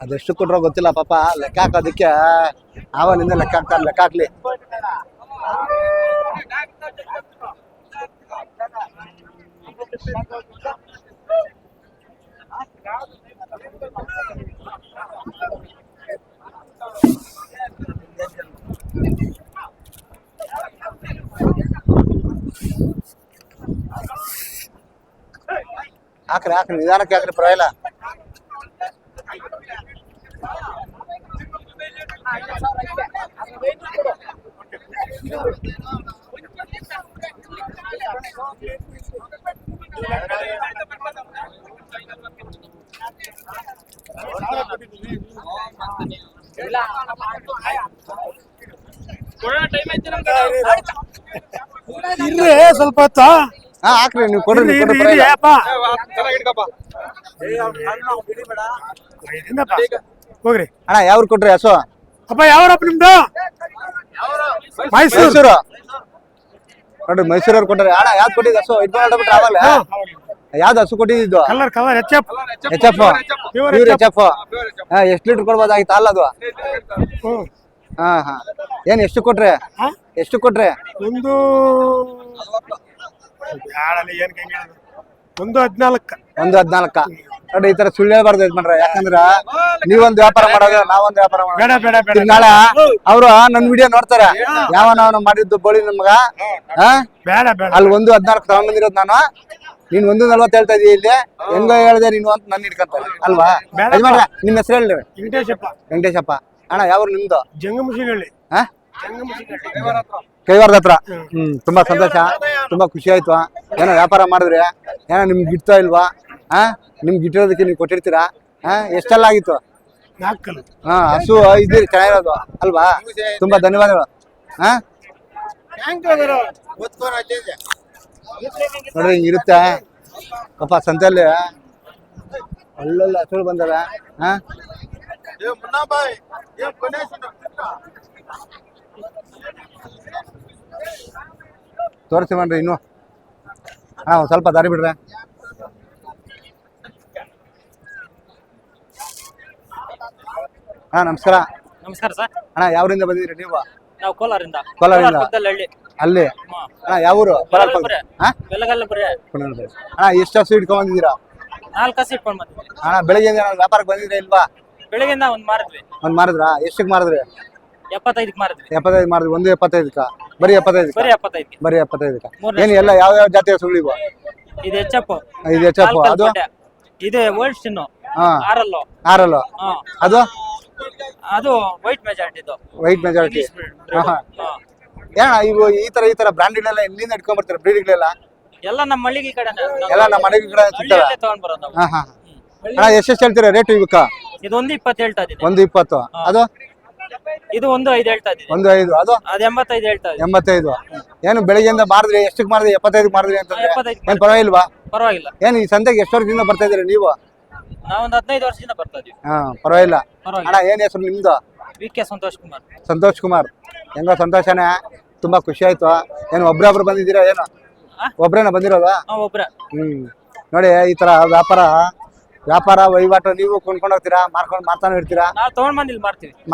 ಅದೆಷ್ಟು ಕೊಟ್ರೋ ಗೊತ್ತಿಲ್ಲ ಪಾಪ, ಲೆಕ್ಕ ಹಾಕೋದಕ್ಕೆ ಆವನಿಂದ ಲೆಕ್ಕ ಹಾಕ್ತಾರೆ. ಲೆಕ್ಕ ಹಾಕ್ಲಿ. ಹಾಕ್ರಿ ಹಾಕ್ರಿ, ನಿಧಾನಕ್ಕೆ ಹಾಕ್ರಿ, ಪರವಾಗಿಲ್ಲ. ಇರ್ರಿ ಸ್ವಲ್ಪ ಹೊತ್ತು. ಹಾ ಹಾಕ್ರಿ, ನೀವು ಕೊಡ್ರಿ ಹೋಗ್ರಿ. ಅಣ್ಣ ಯಾವ್ರು ಕೊಟ್ರಿ ಹಸು? ಅಪ್ಪ ಯಾವ್ರಪ್ಪ ನಿಮ್ದು? ಮೈಸೂರು ನೋಡ್ರಿ, ಮೈಸೂರವ್ರು ಕೊಟ್ಟಾರೆ. ಅಣ್ಣ ಯಾವ್ದು ಕೊಟ್ಟಿದ್ದು ಹಸು? ಇಟ್ಕೊಂಡ್ಬಿಟ್ರೆ ಆವಾಗಲೇ ಯಾವ್ದು ಹಸು ಕೊಟ್ಟಿದ್ದು? Colour H F. ಎಷ್ಟು ಲೀಟರ್ ಕೊಡ್ಬೋದಾಗಿತ್ತು ಹಾಲು ಅದು? ಹಾ ಹಾ. ಏನ್ ಎಷ್ಟು ಕೊಟ್ರೆ? ಎಷ್ಟು ಕೊಟ್ರೆ? ಒಂದು 14 ನೋಡಿ, ಈ ತರ ಸುಳ್ಳು ಹೇಳ್ಬಾರ್ದು ಯಜಮಾನ್ರೆ. ಯಾಕಂದ್ರ ನೀವೊಂದ್ ವ್ಯಾಪಾರ ಮಾಡೋದು, ನಾವೊಂದ್ ವ್ಯಾಪಾರ ಮಾಡೋದು. ನಾಳೆ ಅವ್ರು ನನ್ ವಿಡಿಯೋ ನೋಡ್ತಾರೆ, ಯಾವ ನಾವು ಮಾಡಿದ್ದು ಬೋಳಿ ನಮ್ಗ ಅಲ್ಲಿ 1.14 ತಗೊಂಡ್ಬಂದಿರೋದು ನಾನು. ನೀನ್ 1.40 ಹೇಳ್ತಾ ಇದೀಯ ಇಲ್ಲಿ, ಹೆಂಗ ಹೇಳ್ದೆ ನೀನು ಅಂತ ನನ್ನ ಹಿಡ್ಕೊಂತಾರೆ ಅಲ್ವಾ ಯಜಮಾನ್ರೆ? ನಿಮ್ ಹೆಸರು ಹೇಳಿ. ವೆಂಕಟೇಶಪ್ಪ. ಅಣ್ಣ ಯಾವ್ರು ನಿಮ್ದು? ಜಂಗಮಶಿಗಳ್ಳಿ. ಕೈವಾರದ ಹತ್ರ. ತುಂಬಾ ಸಂತೋಷ, ತುಂಬಾ ಖುಷಿ ಆಯ್ತು. ಏನೋ ವ್ಯಾಪಾರ ಮಾಡಿದ್ರೆ ಏನೋ ನಿಮ್ಗೆ ಗಿಟ್ತಾ ಇಲ್ವಾ? ನಿಮ್ಗೆ ಗಿಟ್ಟಿರೋದಕ್ಕೆ ನೀವು ಕೊಟ್ಟಿರ್ತೀರಾ. ಎಷ್ಟೆಲ್ಲ ಆಗಿತ್ತು? ಹಸು ಇದ್ದೀರಿ, ಚೆನ್ನಾಗಿರೋದು ಅಲ್ವಾ? ತುಂಬಾ ಧನ್ಯವಾದಗಳು. ನೋಡ್ರಿ, ಹಿಂಗಿರುತ್ತೆ ಪಾಪ ಸಂತೆಯಲ್ಲಿ. ಒಳ್ಳೊಳ್ಳೆ ಹಸುಗಳು ಬಂದವೆ. ತೋರಿಸಿ ಮಾಡ್ರಿ ಇನ್ನು. ಒಂದ್ ಸ್ವಲ್ಪ ದಾರಿ ಬಿಡ್ರೆ. ನಮಸ್ಕಾರ. ನಮಸ್ಕಾರ ಸರ್. ಅಣ್ಣ ಯಾವ್ರಿಂದ ಬಂದಿದ್ರಿ ನೀವು? ನಾವು ಕೋಲಾರಿಂದ. ಅಲ್ಲಿ ಅಣ್ಣ ಯಾವೂರು? ಅಣ್ಣ ಎಷ್ಟು ಹಸು ಇಟ್ಕೊಂಡ್ ಬಂದಿದ್ದೀರಾ? 4 ಹಸು ಇಟ್ಕೊಂಡ್ ಬಂದಿದ್ದೀವಿ. ಅಣ್ಣ ಬೆಳಿಗ್ಗೆ ವ್ಯಾಪಾರಕ್ಕೆ ಬಂದಿದ್ರೆ ಇಲ್ವಾ? ಬೆಳಗ್ಗೆಯಿಂದ ಒಂದ್ ಮಾರಿದ್ವಿ. ಮಾರಿದ್ರಾ? ಎಷ್ಟಕ್ಕೆ ಮಾರಿದ್ರಿ? 75ಕ್ಕೆ ಮಾರಿದ್ವಿ. 75 ಮಾರಿದ್ವಿ. 1.75ಕ್ಕ? ಬರೀ 75ಕ್ಕ? ಏನು ಎಲ್ಲ ಯಾವ ಜಾತಿ ಹಸುಗಳು ಇವ? ಇದು ಎಚ್.ಎಫ್. ಅದು ಇದು ಓಲ್ಡ್ ಸ್ಟಿನ್. ಆರಲ್ಲು. ಅದು ವೈಟ್ ಮೆಜಾರಿಟಿ. ಏನ ಇವು ಈ ತರ ಬ್ರಾಂಡ್ಗಳೆಲ್ಲ ಎಲ್ಲಿಂದ ಇಟ್ಕೊಂಡ್ ಬರ್ತಾರೆ? ಬ್ರೀಡ್ಗಳೆಲ್ಲ ಎಲ್ಲ ನಮ್ಮ ಮಳಿಗೆ ಕಡೆ ತಗೊಂಡ್ ಬರೋದು. ಅಣ್ಣ ಎಷ್ಟು ಹೇಳ್ತೀರಾ ರೇಟ್ ಇವಕ್ಕ? ಇದು 1.20 ಹೇಳ್ತಾ ಇದೀನಿ. 1.20. ಅದು ಇದು 1.5 ಹೇಳ್ತಾ ಇದೀನಿ. 1.5. ಅದು 85 ಹೇಳ್ತಾ ಇದೀನಿ. 85. ಏನು ಬೆಳಿಗ್ಗೆಯಿಂದ ಮಾರಿದ್ರಿ? ಎಷ್ಟಕ್ಕೆ ಮಾರಿದ್ರಿ? 75 ಮಾರಿದ್ರಿ ಅಂತಂದ್ರೆ ಏನ್ ಪರವಾಗಿಲ್ವಾ? ಪರವಾಗಿಲ್ಲ. ಏನ್ ಈ ಸಂತೆಗೆ ಎಷ್ಟು ವರ್ಷದಿಂದ ಬರ್ತಾ ಇದೀರಿ ನೀವು? ನಾವೊಂದು 15 ವರ್ಷದಿಂದ ಬರ್ತಾ ಇದೀವಿ. ಪರವಾಗಿಲ್ಲ. ಅಣ್ಣ ಏನ್ ಹೆಸರು ನಿಮ್ದು? ವಿ.ಕೆ. ಸಂತೋಷ್ ಕುಮಾರ್. ಹೆಂಗೋ ಸಂತೋಷನೇ, ತುಂಬಾ ಖುಷಿ ಆಯ್ತು. ಏನು ಒಬ್ರೊಬ್ರು ಬಂದಿದ್ದೀರಾ? ಏನು ಒಬ್ರೇನ ಬಂದಿರೋದ? ನೋಡಿ, ಈ ತರ ವ್ಯಾಪಾರ ವಹಿವಾಟು ನೀವು ಕೊಂಡ್ಕೊಂಡು ಹೋಗ್ತೀರಾ, ಮಾರ್ತಾನೆ ಇರ್ತೀರಾ? ನಾವು ತಗೊಂಡ್ ಬಂದು ಇಲ್ಲಿ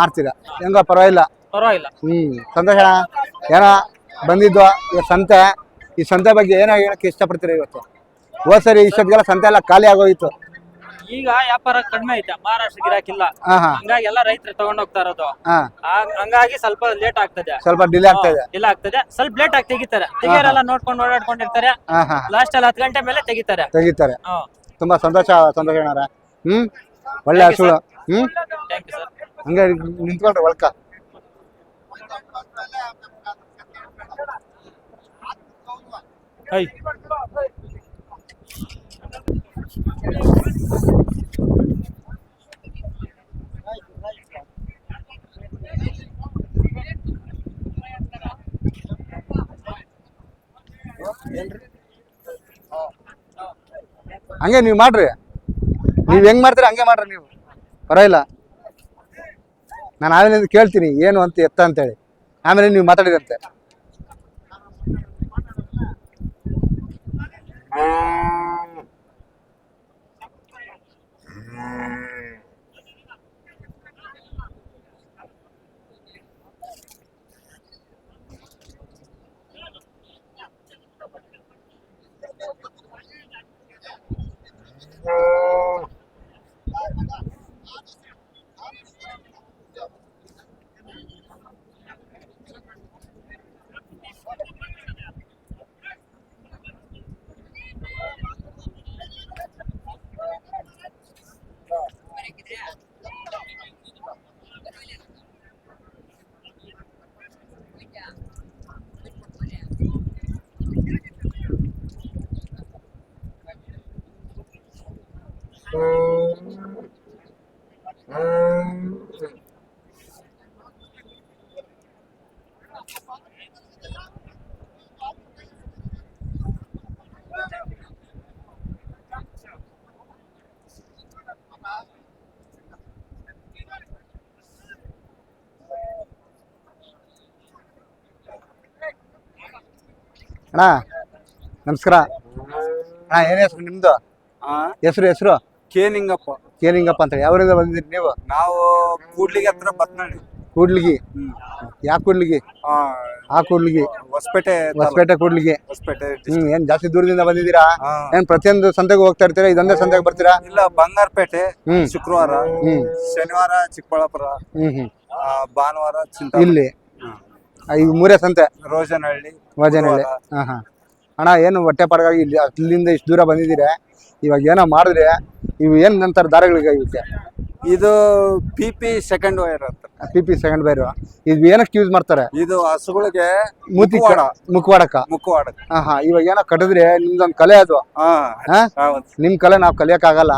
ಮಾರ್ತೀರಾ? ಹೆಂಗೋ ಪರವಾಗಿಲ್ಲ. ಸಂತೋಷ. ಏನೋ ಬಂದಿದ್ದು ಈ ಸಂತೆ ಬಗ್ಗೆ ಏನೋ ಹೇಳಕ್ಕೆ ಇಷ್ಟಪಡ್ತೀರಾ ಇವತ್ತು? ಹೋದ್ ಸರಿ ಇಷ್ಟೊತ್ತಿಗೆಲ್ಲ ಸಂತೆ ಎಲ್ಲ ಖಾಲಿ ಆಗೋಯ್ತು. ಈಗ ವ್ಯಾಪಾರ ಕಡಿಮೆ ಐತೆ, ಮಹಾರಾಷ್ಟ್ರ ಗಿರಾಕಿಲ್ಲ. ಹಂಗಾಗಿ ಎಲ್ಲ ರೈತರು ತಗೊಂಡ್ ಹೋಗ್ತಾ ಇರೋದು. ಹಂಗಾಗಿ ಸ್ವಲ್ಪ ಲೇಟ್ ಆಗ್ತದೆ, ಸ್ವಲ್ಪ ಡಿಲೇ ಆಗ್ತದೆ. ಸ್ವಲ್ಪ ಲೇಟ್ ಆಗಿ ತೆಗಿತಾರೆಲ್ಲ ನೋಡ್ಕೊಂಡು ಓಡಾಡ್ಕೊಂಡಿರ್ತಾರೆ. ಲಾಸ್ಟ್ ಅಲ್ಲಿ 10 ಗಂಟೆ ಮೇಲೆ ತೆಗಿತಾರೆ. ತುಂಬಾ ಸಂತೋಷ ಅಣ್ಣಾರ. ಒಳ್ಳೆ ಹಸುಗಳು. ಹಂಗೆ ನಿಂತ್ಕೊಂಡ್ರೆ ಒಳ್ಕ. ಹಂಗೆ ನೀವು ಮಾಡ್ರಿ, ನೀವು ಹೆಂಗ್ ಮಾಡ್ತೀರಿ ಹಂಗೆ ಮಾಡ್ರಿ ನೀವು, ಪರವಾಗಿಲ್ಲ. ನಾನು ಆಮೇಲೆ ಕೇಳ್ತೀನಿ ಏನು ಅಂತ ಎತ್ತ ಅಂತೇಳಿ, ಆಮೇಲೆ ನೀವು ಮಾತಾಡಿದಂತೆ. ಅಣ್ಣ ನಮಸ್ಕಾರ ಅಣ್ಣ ಏನ್ ಹೆಸರು ನಿಮ್ದು? ಹೆಸರು ಕೇನಿಂಗಪ್ಪ. ಕೇನಿಂಗಪ್ಪ ಅಂತ ಯಾವೂರಿಂದ ಬಂದಿದ್ದೀರಿ ನೀವು? ನಾವು ಕೂಡ್ಲಿಗೆ ಹತ್ರ ಬತ್ನಳ್ಳಿ. ಕೂಡ್ಲಿಗಿ? ಯಾವ ಕೂಡ್ಲಿಗಿ? ಆ ಕೂಡ್ಲಿಗಿ ಹೊಸಪೇಟೆ. ಹೊಸಪೇಟೆ ಕೂಡ್ಲಿಗಿ. ಹೊಸಪೇಟೆ. ಏನ್ ಜಾಸ್ತಿ ದೂರದಿಂದ ಬಂದಿದ್ದೀರಾ? ಏನ್ ಪ್ರತಿಯೊಂದು ಸಂತೆಗೂ ಹೋಗ್ತಾ ಇರ್ತೀರಾ? ಇದೊಂದೇ ಸಂತೆಗೆ ಬರ್ತೀರಾ? ಇಲ್ಲ, ಬಂಗಾರಪೇಟೆ ಶುಕ್ರವಾರ, ಶನಿವಾರ ಚಿಕ್ಕಬಳ್ಳಾಪುರ, ಭಾನುವಾರ ಚಿಂತಾಮಣಿ. ಇಲ್ಲಿ ಈ ಮೂರೇ ಸಂತೆ? ರೋಜನಹಳ್ಳಿ. ರೋಜನಹಳ್ಳಿ. ಹಾ. ಅಣ್ಣ ಏನು ಹೊಟ್ಟೆ ಪಾಡಗಾಗಿ ಇಲ್ಲಿ ಅಲ್ಲಿಂದ ಇಷ್ಟು ದೂರ ಬಂದಿದ್ದೀರಾ? ಇವಾಗ ಏನೋ ಮಾಡಿದ್ರೆ ಇವು ಏನ್ ನಂತರ ದಾರಗಳಿಗೆ ಇವಕ್ಕೆ? ಇದು PP ಸೆಕೆಂಡ್ ವೈರ್ ಅಂತ. PP second wire. ಇದು ಏನಕ್ಕೆ ಯೂಸ್ ಮಾಡ್ತಾರೆ? ಇದು ಹಸುಗಳಿಗೆ ಮುಖವಾಡಕ. ಹಾ. ಇವಾಗ ಏನೋ ಕಟ್ಟಿದ್ರೆ ನಿಮ್ದೊಂದು ಕಲೆ ಅದು. ನಿಮ್ ಕಲೆ ನಾವ್ ಕಲಿಯಕ್ ಆಗಲ್ಲ.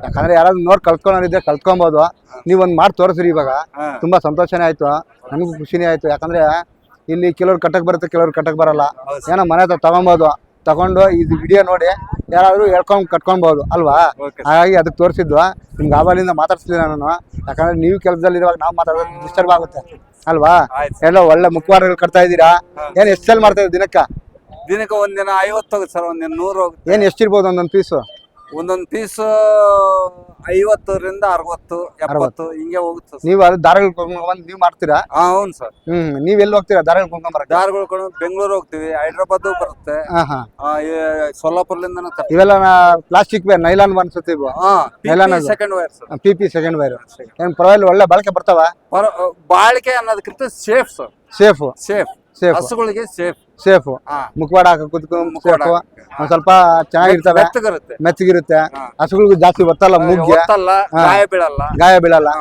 ಯಾಕಂದ್ರೆ ಯಾರಾದ್ರೂ ನೋಡ್ ಕಲ್ತ್ಕೊಂಡಿದ್ರೆ ಕಲ್ತ್ಕೊಬಹುದು. ನೀವೊಂದ್ ಮಾಡಿ ತೋರಿಸ್ರಿ. ಇವಾಗ ತುಂಬಾ ಸಂತೋಷನೇ ಆಯ್ತು, ನಮಗೂ ಖುಷಿನೇ ಆಯ್ತು. ಯಾಕಂದ್ರೆ ಇಲ್ಲಿ ಕೆಲವ್ರು ಕಟ್ಟಕ್ ಬರುತ್ತೆ, ಕೆಲವ್ರು ಕಟ್ಟಕ್ ಬರಲ್ಲ. ಏನೋ ಮನೆ ಹತ್ರ ತಗೊಂಡು ಇದು ವಿಡಿಯೋ ನೋಡಿ ಯಾರಾದ್ರೂ ಕಟ್ಕೊಬಹುದು ಅಲ್ವಾ? ಹಾಗಾಗಿ ಅದಕ್ಕೆ ತೋರಿಸಿದ್ವು. ನಿಮ್ಗೆ ಆವಾಲಿಂದ ಮಾತಾಡ್ಸ್ಲಿಲ್ಲ ನಾನು, ಯಾಕಂದ್ರೆ ನೀವು ಕೆಲಸದಲ್ಲಿರುವಾಗ ನಾವು ಮಾತಾಡೋದು ಡಿಸ್ಟರ್ಬ್ ಆಗುತ್ತೆ ಅಲ್ವಾ? ಎಲ್ಲ ಒಳ್ಳೆ ಮುಖವಾಡಗಳು ಕಟ್ತಾ ಇದ್ದೀರಾ. ಏನ್ ಎಷ್ಟು ಸೇಲ್ ಮಾಡ್ತಾ ಇದ್ದೀರಿ ದಿನಕ್ಕೆ ಒಂದಿನ 50 ಹೋಗುತ್ತೆ ಸರ್, ಒಂದಿನ 100 ಹೋಗುತ್ತೆ. ಏನ್ ಎಷ್ಟಿರ್ಬೋದು ಒಂದೊಂದು ಪೀಸು? ಒಂದೊಂದು ಪೀಸ್ 50ರಿಂದ 60, 70 ಹಿಂಗೆ ಹೋಗುತ್ತೆ. ನೀವು ಅದು ದಾರಗಳು ಬಂದು ನೀವು ಮಾಡ್ತೀರಾ? ಹೌದು ಸರ್. ನೀವ್ ಎಲ್ಲಿ ಹೋಗ್ತೀರಾ ದಾರಗಳು ಕೊಂಡ್ಕೊಂಬರಕ್ಕೆ? ದಾರಗಳು ಬೆಂಗಳೂರು ಹೋಗ್ತೀವಿ, ಹೈದ್ರಾಬಾದ್ ಬರುತ್ತೆ, ಸೊಲ್ಲಾಪುರದಿಂದ. ಇವೆಲ್ಲ ಪ್ಲಾಸ್ಟಿಕ್ ನೈಲಾನ್ ಅನ್ಸುತ್ತೆ ಇವು? Second wire sir. PP second wire. ಏನ್ ಪರವಾಗಿಲ್ಲ, ಒಳ್ಳೆ ಬಾಳಿಕೆ ಬರ್ತಾವ? ಬಾಳಿಕೆ ಅನ್ನೋದಕ್ಕಿಂತ ಸೇಫ್ ಸರ್. ಸೇಫ್ ಹಸುಗಳಿಗೆ ಸೇಫ್. ಮುಖವಾಡ ಹಾಕಿ ಒಂದ್ ಸ್ವಲ್ಪ ಚೆನ್ನಾಗಿರ್ತವೆ, ಮೆತ್ತಗಿರುತ್ತೆ. ಹಸುಗಳಿಗೂ ಜಾಸ್ತಿ ಒತ್ತಲ್ಲ, ಮೂಗ್ಗೆ ಗಾಯ ಬೀಳಲ್ಲ.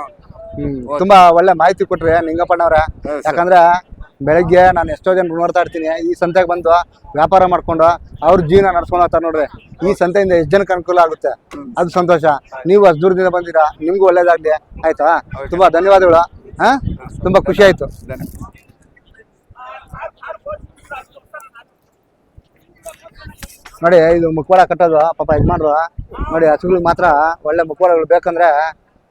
ತುಂಬಾ ಒಳ್ಳೆ ಮಾಹಿತಿ ಕೊಟ್ರಿ ನಿಂಗಪ್ಪಣ್ಣವ್ರೆ. ಯಾಕಂದ್ರೆ ಬೆಳಗ್ಗೆ ನಾನು ಎಷ್ಟೋ ಜನ ನೋಡ್ತಾ ಇರ್ತೀನಿ, ಈ ಸಂತೆಗೆ ಬಂದು ವ್ಯಾಪಾರ ಮಾಡ್ಕೊಂಡು ಅವ್ರ ಜೀವನ ನಡ್ಸ್ಕೊಂಡು ಹೋಗ್ತಾರೆ ನೋಡ್ರಿ. ಈ ಸಂತೆಯಿಂದ ಎಷ್ಟು ಜನಕ್ಕೆ ಅನುಕೂಲ ಆಗುತ್ತೆ, ಅದು ಸಂತೋಷ. ನೀವು ಅಷ್ಟು ದೂರದಿಂದ ಬಂದಿರಾ, ನಿಮ್ಗೂ ಒಳ್ಳೇದಾಗ್ಲಿ. ಆಯ್ತಾ? ತುಂಬಾ ಧನ್ಯವಾದಗಳು. ತುಂಬಾ ಖುಷಿ ಆಯ್ತು. ನೋಡಿ, ಇದು ಮುಖವಾಡ ಕಟ್ಟೋದು ಪಾಪ ಯಜಮಾನ್ರು. ನೋಡಿ, ಹಸುಗಳಿಗೆ ಮಾತ್ರ ಒಳ್ಳೆ ಮುಖವಾಡಗಳು ಬೇಕಂದ್ರೆ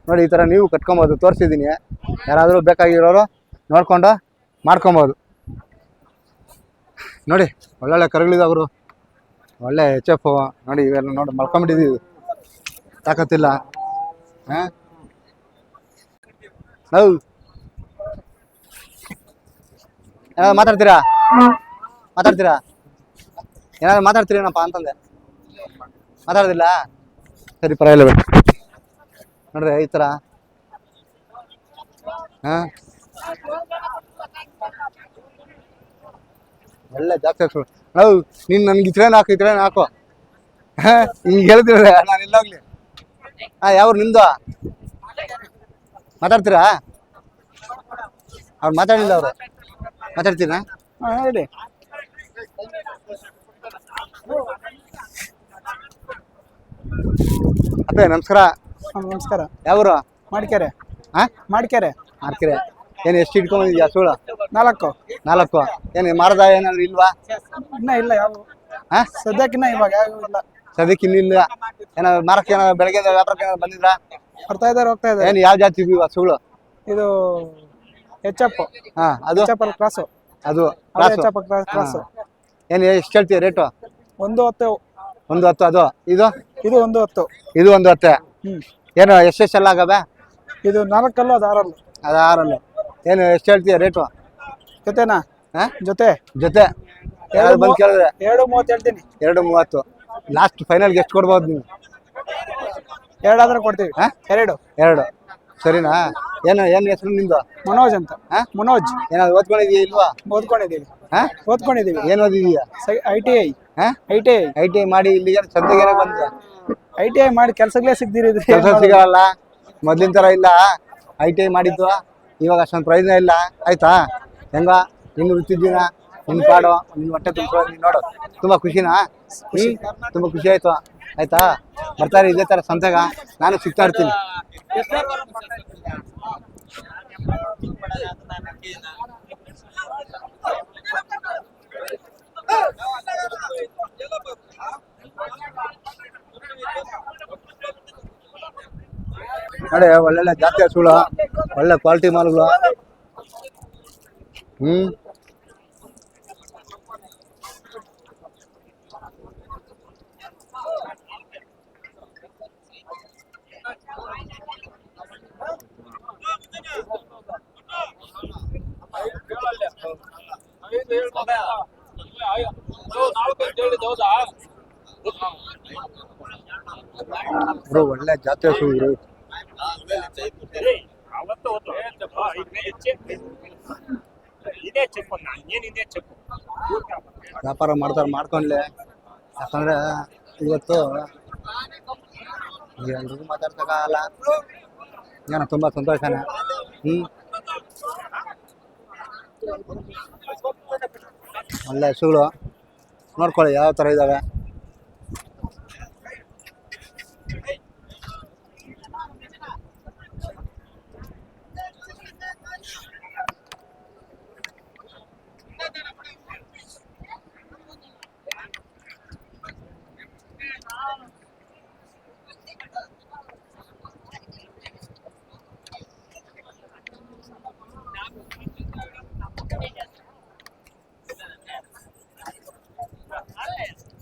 ನೋಡಿ ಈ ಥರ ನೀವು ಕಟ್ಕೊಬೋದು. ತೋರಿಸಿದ್ದೀನಿ, ಯಾರಾದರೂ ಬೇಕಾಗಿರೋರು ನೋಡ್ಕೊಂಡು ಮಾಡ್ಕೊಬೋದು. ನೋಡಿ, ಒಳ್ಳೊಳ್ಳೆ ಕರುಗಳಿದಾವರು, ಒಳ್ಳೆ HF. ನೋಡಿ, ಇವೆಲ್ಲ ನೋಡಿ ಮಲ್ಕೊಂಬಿಟ್ಟಿದ್ದೀವಿ, ತಾಕತ್ತಿಲ್ಲ. ನಾವು ಏನಾದ್ರು ಮಾತಾಡ್ತೀರಾ ಏನಾದ್ರು ಮಾತಾಡ್ತೀರೇನಪ್ಪ ಅಂತಂದೆ. ಮಾತಾಡೋದಿಲ್ಲ? ಸರಿ, ಪರವಾಗಿಲ್ಲ ಬಿಡಿ. ನೋಡ್ರಿ ಈ ಥರ. ಒಳ್ಳೆ ಜಾಸ್ತಿ ಹಾಕ್ಸು. ನಾವು ನೀನು ನನ್ಗೆ ಇತ್ರೇನು ಹಾಕು. ಹಿಂಗೆ ಹೇಳ್ತೀರ, ನಾನು ಎಲ್ಲೋಗ್ಲಿ. ಯಾವ್ರು ನಿಮ್ದು? ಮಾತಾಡ್ತೀರಾ? ಅವ್ರು ಮಾತಾಡಿಲ್ಲ. ಅವರು ಮಾತಾಡ್ತೀರಾ? ಹೇಳಿ. ಅಪ್ಪೆ ನಮಸ್ಕಾರ. ನಮಸ್ಕಾರ. ಯಾವರು? ಮಾಡ್ಕೆರೆ. ಏನು ಎಷ್ಟು ಇಟ್ಕೊಂಡ್ಬಂದಿದ್ಯಾ ಹಸುಗಳು? 4. ಏನು ಮಾರದ ಏನಾದ್ರು ಇಲ್ವಾ? ಇನ್ನ ಇಲ್ಲ. ಯಾವ ಸದ್ಯಕ್ಕಿನ್ನ ಇವಾಗ ಇಲ್ಲ. ಸದ್ಯಕ್ಕೆ ಇನ್ನಿಲ್ಲ. ಏನಾದ್ರು ಮಾರಕ್ಕೆ ಏನಾದ್ರು ಬೆಳಗ್ಗೆ ವ್ಯಾಪಾರಕ್ಕೆ ಏನಾದ್ರು ಬಂದಿದ್ರಾ? ಬರ್ತಾ ಇದಾರೆ, ಹೋಗ್ತಾ ಇದಾರೆ. ಏನು ಯಾವ ಜಾತಿ ಇವು ಹಸುಗಳು? ಇದು HF. ಅದು HF ಕ್ರಾಸು. ಅದು HF ಕ್ರಾಸು. ಏನು ಎಷ್ಟು ಹೇಳ್ತೀಯ ರೇಟು? 110. 110. ಅದು ಇದು 110. ಇದು 110. ಏನು ಎಷ್ಟೆಲ್ಲ ಆಗವೆ? ಇದು 4 ಅದು 6. ಅದು 6. ಏನು ಎಷ್ಟು ಹೇಳ್ತೀಯ ರೇಟು? ಜೊತೆನಾ? ಜೊತೆ ಬಂದು ಕೇಳಿದ್ರೆ 2.30 ಹೇಳ್ತೀನಿ. 2.30. ಲಾಸ್ಟ್ ಫೈನಲ್ಗೆ ಎಷ್ಟು ಕೊಡ್ಬೋದು ನೀವು? 2 ಆದ್ರೆ ಕೊಡ್ತೀವಿ. 2. ಸರಿನಾ? ಏನು ಹೆಸರು ನಿಮ್ದು? ಮನೋಜ್ ಅಂತ. ಮನೋಜ್. ಏನಾದ್ರು ಓದ್ಕೊಂಡಿದೀಯ ಇಲ್ವಾ? ಓದ್ಕೊಂಡಿದೀವಿ. ಏನು ಓದಿದೀಯಾ? ITI ಮಾಡಿ ಇಲ್ಲಿಗೆ ಸಂತೆಗೆ ಬಂದ? ITI ಮಾಡಿ ಕೆಲಸಗಳೇ ಸಿಗ್ದಿರಿದ್ರಿ. ಕೆಲಸ ಸಿಗಲ್ಲ, ಮೊದ್ಲಿನ ಥರ ಇಲ್ಲ. ITI ಮಾಡಿದ್ದು ಇವಾಗ ಅಷ್ಟೊಂದು ಪ್ರಯೋಜನ ಇಲ್ಲ. ಆಯ್ತಾ? ಹೆಂಗ ನಿನ್ನ ವೃತ್ತಿದ್ದೀನ, ನಿನ್ನ ಪಾಡು, ನಿನ್ನ ಹೊಟ್ಟೆ ತುಂಬ್ಕೊಳ್ಳೋದು ನೀನು ನೋಡು. ತುಂಬ ಖುಷಿನಾ? ತುಂಬ ಖುಷಿ ಆಯ್ತು. ಆಯ್ತಾ? ಬರ್ತಾರೆ ಇದೇ ತರ ಸಂತೆಗ. ನಾನು ಸಿಗ್ತಾ ಇರ್ತೀನಿ. ನೋಡಿ ಒಳ್ಳೊಳ್ಳೆ ಜಾತಿ ಹಸುಗಳು, ಒಳ್ಳೆ ಕ್ವಾಲಿಟಿ ಮಾಲ್ಗಳು. ಬ್ರೋ ಒಳ್ಳೆ ಜಾತಿ ಹಸುಗಳು. ವ್ಯಾಪಾರ ಮಾಡ್ಕೊಂಡ್ಲೆ. ಯಾಕಂದ್ರೆ ಇವತ್ತು ಎಲ್ರಿಗೂ ಮಾತಾಡ್ಸಕ್ಕಾಗಲ್ಲ. ಏನೋ ತುಂಬಾ ಸಂತೋಷನೇ. ಒಳ್ಳೆ ಹಸುಗಳು ನೋಡ್ಕೊಳ್ಳಿ ಯಾವ ತರ ಇದಾವೆ.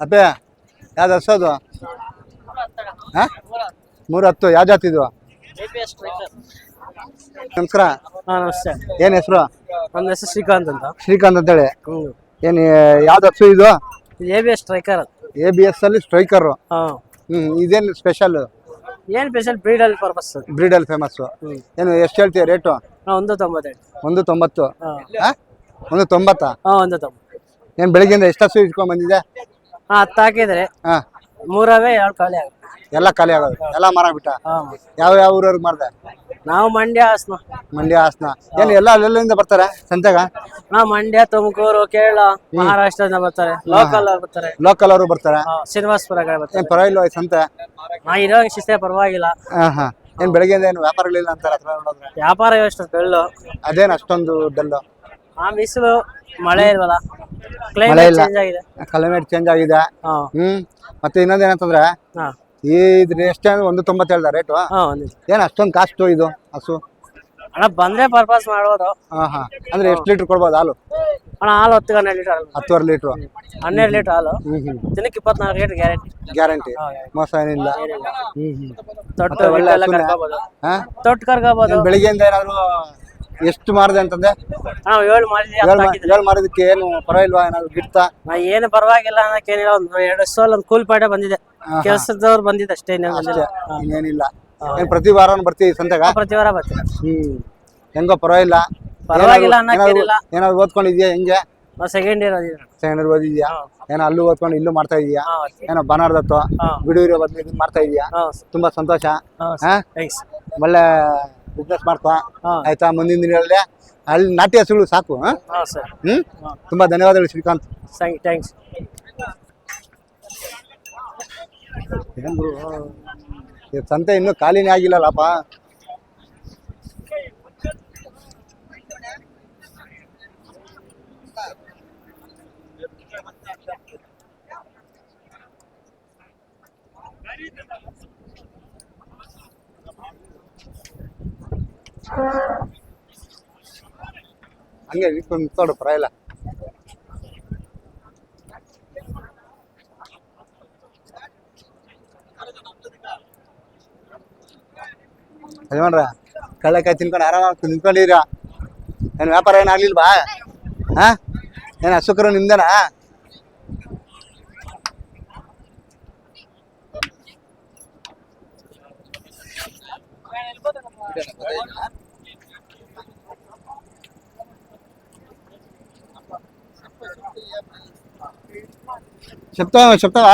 ಅಪ್ಪೆ ಯಾವ್ದು ಹಸೋದು? 310. ಯಾವ ಜಾತಿ ಇದು? ನಮಸ್ಕಾರ. ನಮಸ್ತೆ. ಏನ್ ಹೆಸರು? ನನ್ನ ಹೆಸರು ಶ್ರೀಕಾಂತ್ ಅಂತ. ಶ್ರೀಕಾಂತ್ ಅಂತೇಳಿ. ಏನ್ ಯಾವ್ದು ಹಸು ಇದು? ABS striker. ABS ಅಲ್ಲಿ ಸ್ಟ್ರೈಕರ್. ಇದೇನು ಸ್ಪೆಷಲ್? ಏನ್ ಸ್ಪೆಷಲ್ ಬ್ರೀಡಲ್ ಪರ್ಪಸ್. ಬ್ರೀಡಲ್ ಫೇಮಸ್. ಏನು ಎಷ್ಟು ಹೇಳ್ತೀಯ ರೇಟು? 190. 190. 190. 190. ಏನ್ ಬೆಳಿಗ್ಗೆಯಿಂದ ಎಷ್ಟು ಹಸು ಇಟ್ಕೊಂಡ್ ಬಂದಿದೆ? 10 ಹಾಕಿದ್ರೆ 3 2 ಖಾಲಿ ಆಗ. ಎಲ್ಲ ಖಾಲಿ ಆಗೋದು, ಎಲ್ಲ ಮಾರಾಗ್ಬಿಟ್ಟ. ಯಾವ ಊರವ್ರಿಗೆ ಮಾಡ್ದೆ? ನಾವು ಮಂಡ್ಯ ಹಾಸನ. ಮಂಡ್ಯ ಹಾಸನ. ಏನು ಎಲ್ಲ ಅಲ್ಲೆಲ್ಲಿಂದ ಬರ್ತಾರೆ ಸಂತೆಗ? ಮಂಡ್ಯ, ತುಮಕೂರು, ಕೇರಳ, ಮಹಾರಾಷ್ಟ್ರದಿಂದ ಬರ್ತಾರೆ. ಲೋಕಲ್ ಅವ್ರು ಬರ್ತಾರೆ. ಲೋಕಲ್ ಅವರು ಬರ್ತಾರೆ. ಶ್ರೀನಿವಾಸಪುರ ಬರ್ತಾರೆ. ಏನ್ ಪರವಾಗಿಲ್ವ ಈ ಸಂತೆ? ಇರೋ ಶಿಸ್ತೆ ಪರವಾಗಿಲ್ಲ. ಏನ್ ಬೆಳಗ್ಗೆಯಿಂದ ಏನು ವ್ಯಾಪಾರಗಳಿಲ್ಲ ಅಂತಾರೆ ಹತ್ರ ನೋಡಿದ್ರೆ? ವ್ಯಾಪಾರ ಎಷ್ಟು ಬೆಳ್ಳು. ಅದೇನು ಅಷ್ಟೊಂದು ಡಲ್ಲು? ಬಿಸಿಲು, ಮಳೆ ಇಲ್ವಲ್ಲ, ಮಳೆ ಇಲ್ಲ, ಚೇಂಜ್ ಆಗಿದೆ. ಕ್ಲೈಮೇಟ್ ಚೇಂಜ್ ಆಗಿದೆ. ಮತ್ತೆ ಇನ್ನೊಂದ್ ಏನಂತಂದ್ರೆ ಇದ್ರ ಎಷ್ಟು 190 ಹೇಳ್ದ ರೇಟು? ಏನ್ ಅಷ್ಟೊಂದು ಕಾಸ್ಟ್ ಇದು ಹಸು? ಅಣ್ಣ ಬಂದ್ರೆ ಪರ್ಪಸ್ ಮಾಡ್ಬೋದು. ಅಂದ್ರೆ ಎಷ್ಟು ಲೀಟರ್ ಕೊಡ್ಬೋದು ಹಾಲು? ಅಣ್ಣ ಹಾಲು 10-12 ಲೀಟರ್. 10 ಲೀಟರ್. 12 ಲೀಟರ್ ಹಾಲು. ದಿನಕ್ಕೆ 24 ಲೀಟರ್ ಗ್ಯಾರಂಟಿ. ಗ್ಯಾರಂಟಿ, ಮೋಸ ಏನಿಲ್ಲ. ತೊಟ್ಟು ಕರ್ಕೋಬಹುದು. ಬೆಳಿಗ್ಗೆಯಿಂದ ಏನಾದ್ರು ಎಷ್ಟು ಮಾಡಿದೆ ಅಂತಂದ್ರೆ? 7 ಮಾಡಿದಕ್ಕೆ ಏನು ಪರವಾಗಿಲ್ವಾ? ಏನಾದ್ರು ಗಿಡ್ತಾ? ಏನು ಪರವಾಗಿಲ್ಲ ಅನ್ನೋಕೇನಿಲ್ಲ. 2 ವರ್ಷ ಒಂದು ಕೂಲ್ ಪಾಠ ಬಂದಿದೆ, ಕೆಲಸದವ್ರು ಬಂದಿದೆ ಅಷ್ಟೇ. ಇನ್ನೇನಿಲ್ಲ. ಏನ್ ಪ್ರತಿ ವಾರ ಬರ್ತೀವಿ ಸಂತೆಗ? ಪ್ರತಿ ವಾರ ಬರ್ತೀವಿ. ಹೆಂಗೋ ಪರವಾಗಿಲ್ಲ. ಏನಾದ್ರು ಓದ್ಕೊಂಡಿದ್ಯಾ? ಹೆಂಗೆ? ಸೆಕೆಂಡ್ ಇಯರ್ ಓದಿದ್ಯಾ? ಏನೋ ಅಲ್ಲೂ ಓದ್ಕೊಂಡು ಇಲ್ಲೂ ಮಾಡ್ತಾ ಇದೀಯಾ? ಏನೋ ಬನಾರ್ದತ್ತು ಬಿಡುವಿರೋ ಬದ್ಲು ಇದನ್ನ ಮಾಡ್ತಾ ಇದೀಯಾ? ತುಂಬಾ ಸಂತೋಷ. ಒಳ್ಳೆ ಬಿಸ್ನೆಸ್ ಮಾಡ್ಕೊ ಆಯ್ತಾ. ಮುಂದಿನ ದಿನಗಳಲ್ಲಿ ಅಲ್ಲಿ ನಾಟಿ ಹಸುಗಳು ಸಾಕು. ತುಂಬಾ ಧನ್ಯವಾದಗಳು ಶ್ರೀಕಾಂತ್. ಥ್ಯಾಂಕ್ಸ್. ಸಂತೆ ಇನ್ನೂ ಖಾಲಿನೇ ಆಗಿಲ್ಲಲ್ಲಪ್ಪ. ಹಂಗೆ ನಿಂತ್ಕೊಂಡು ಪರವಾಗಿಲ್ಲ. ಯಜಮಾನ್ರ ಕಳ್ಳೆಕಾಯಿ ತಿನ್ಕೊಂಡು ಆರಾಮ ನಿಂತ್ಕೊಂಡಿರ. ಏನು ವ್ಯಾಪಾರ ಏನಾಗ್ಲಿಲ್ವಾ? ಏನು ಹಸುಕರು ನಿಮ್ದೇನಾ? చెప్తావా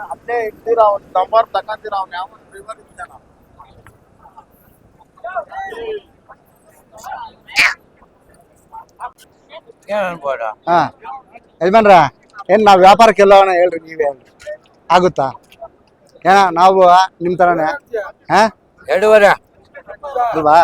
ಅಲ್ಲೇ ಇಡ್ತೀರ ಅವ್ನ ನಂಬರ್ ತಕೊಂತೀರ ಅವ್ನ ಯಾವ ಡ್ರೈವರ್ ಇದ್ದಾನ ಹಾ ಯಜಮಾನ್ರ ಏನ್ ನಾವ್ ವ್ಯಾಪಾರಕ್ಕೆ ಎಲ್ಲವನ ಹೇಳ್ರಿ ನೀವೇ ಹೇಳ್ರಿ ಆಗುತ್ತಾ ಏನ ನಾವು ನಿಮ್ ತರಾನೇ ಹಾ 2.5 ಅಲ್ವಾ